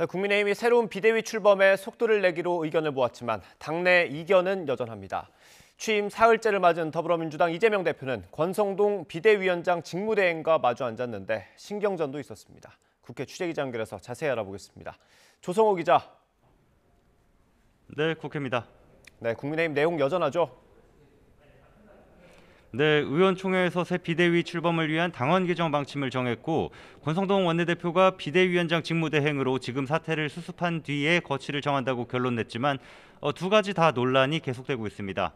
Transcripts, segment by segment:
국민의힘이 새로운 비대위 출범에 속도를 내기로 의견을 모았지만 당내 이견은 여전합니다. 취임 사흘째를 맞은 더불어민주당 이재명 대표는 권성동 비대위원장 직무대행과 마주 앉았는데 신경전도 있었습니다. 국회 취재기자 연결해서 자세히 알아보겠습니다. 조성호 기자. 네, 국회입니다. 네, 국민의힘 내용 여전하죠? 네, 의원총회에서 새 비대위 출범을 위한 당원 개정 방침을 정했고 권성동 원내대표가 비대위원장 직무대행으로 지금 사태를 수습한 뒤에 거취를 정한다고 결론냈지만 두 가지 다 논란이 계속되고 있습니다.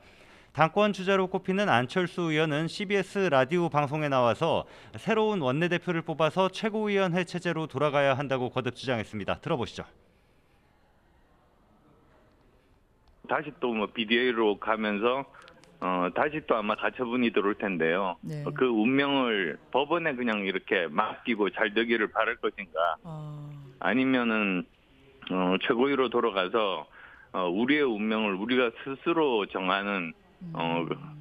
당권 주자로 꼽히는 안철수 의원은 CBS 라디오 방송에 나와서 새로운 원내대표를 뽑아서 최고위원회 체제로 돌아가야 한다고 거듭 주장했습니다. 들어보시죠. 다시 또 비대위로 가면서 다시 또 아마 가처분이 들어올 텐데요. 네. 그 운명을 법원에 그냥 이렇게 맡기고 잘 되기를 바랄 것인가, 아니면은 최고위로 돌아가서 우리의 운명을 우리가 스스로 정하는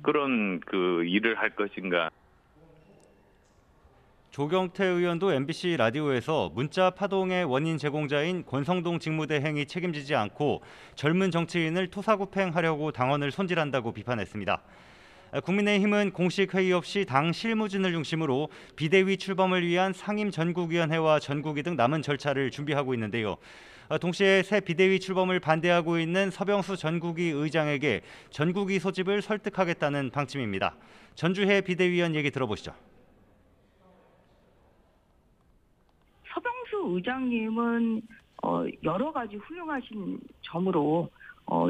그런 그 일을 할 것인가. 조경태 의원도 MBC 라디오에서 문자 파동의 원인 제공자인 권성동 직무대행이 책임지지 않고 젊은 정치인을 토사구팽하려고 당원을 손질한다고 비판했습니다. 국민의힘은 공식 회의 없이 당 실무진을 중심으로 비대위 출범을 위한 상임 전국위원회와 전국위 등 남은 절차를 준비하고 있는데요. 동시에 새 비대위 출범을 반대하고 있는 서병수 전국위 의장에게 전국위 소집을 설득하겠다는 방침입니다. 전주혜 비대위원 얘기 들어보시죠. 서병수 의장님은 여러 가지 훌륭하신 점으로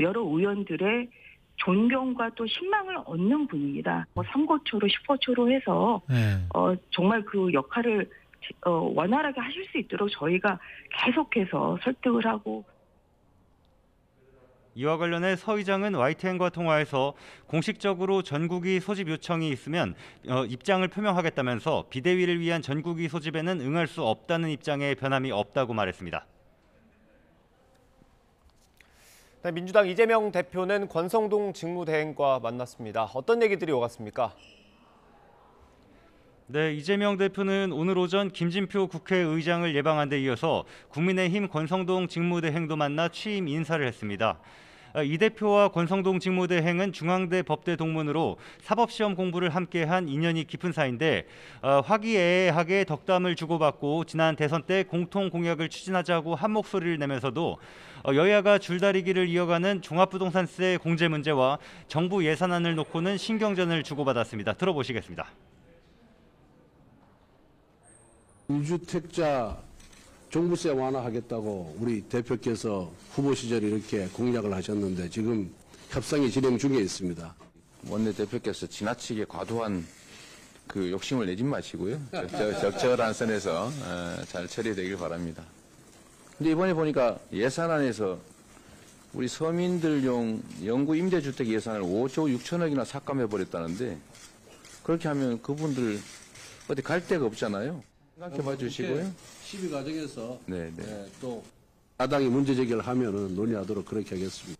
여러 의원들의 존경과 또 신망을 얻는 분입니다. 3고초로 10호초로 해서 정말 그 역할을 원활하게 하실 수 있도록 저희가 계속해서 설득을 하고. 이와 관련해 서 의장은 YTN과 통화에서 공식적으로 전국위 소집 요청이 있으면 입장을 표명하겠다면서 비대위를 위한 전국위 소집에는 응할 수 없다는 입장에 변함이 없다고 말했습니다. 네, 민주당 이재명 대표는 권성동 직무대행과 만났습니다. 어떤 얘기들이 오갔습니까? 네, 이재명 대표는 오늘 오전 김진표 국회의장을 예방한 데 이어서 국민의힘 권성동 직무대행도 만나 취임 인사를 했습니다. 이 대표와 권성동 직무대행은 중앙대 법대 동문으로 사법시험 공부를 함께한 인연이 깊은 사이인데 화기애애하게 덕담을 주고받고 지난 대선 때 공통 공약을 추진하자고 한 목소리를 내면서도 여야가 줄다리기를 이어가는 종합부동산세 공제 문제와 정부 예산안을 놓고는 신경전을 주고받았습니다. 들어보시겠습니다. 1주택자 종부세 완화하겠다고 우리 대표께서 후보 시절에 이렇게 공약을 하셨는데 지금 협상이 진행 중에 있습니다. 원내대표께서 지나치게 과도한 그 욕심을 내지 마시고요. 적절한 선에서 잘 처리되길 바랍니다. 근데 이번에 보니까 예산안에서 우리 서민들용 영구 임대주택 예산을 5조 6천억이나 삭감해버렸다는데 그렇게 하면 그분들 어디 갈 데가 없잖아요. 생각해 봐 주시고요. 시비 과정에서 네. 또 야당이 문제 제기를 하면은 논의하도록 그렇게 하겠습니다.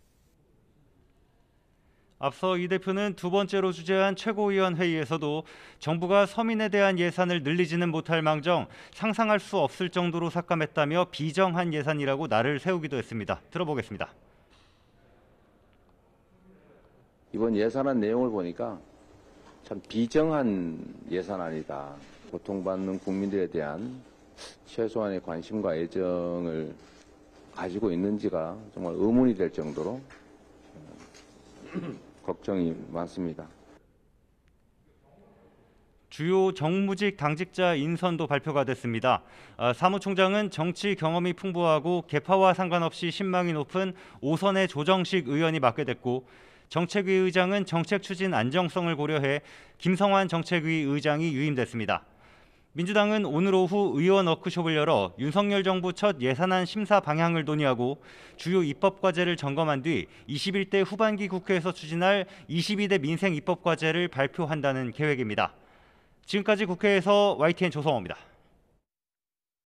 앞서 이 대표는 두 번째로 주재한 최고위원 회의에서도 정부가 서민에 대한 예산을 늘리지는 못할 망정 상상할 수 없을 정도로 삭감했다며 비정한 예산이라고 날을 세우기도 했습니다. 들어보겠습니다. 이번 예산안 내용을 보니까 참 비정한 예산안이다. 고통받는 국민들에 대한 최소한의 관심과 애정을 가지고 있는지가 정말 의문이 될 정도로 걱정이 많습니다. 주요 정무직 당직자 인선도 발표가 됐습니다. 사무총장은 정치 경험이 풍부하고 계파와 상관없이 신망이 높은 오선의 조정식 의원이 맡게 됐고 정책위 의장은 정책 추진 안정성을 고려해 김성환 정책위 의장이 유임됐습니다. 민주당은 오늘 오후 의원 워크숍을 열어 윤석열 정부 첫 예산안 심사 방향을 논의하고 주요 입법 과제를 점검한 뒤 21대 후반기 국회에서 추진할 22대 민생 입법 과제를 발표한다는 계획입니다. 지금까지 국회에서 YTN 조성호입니다.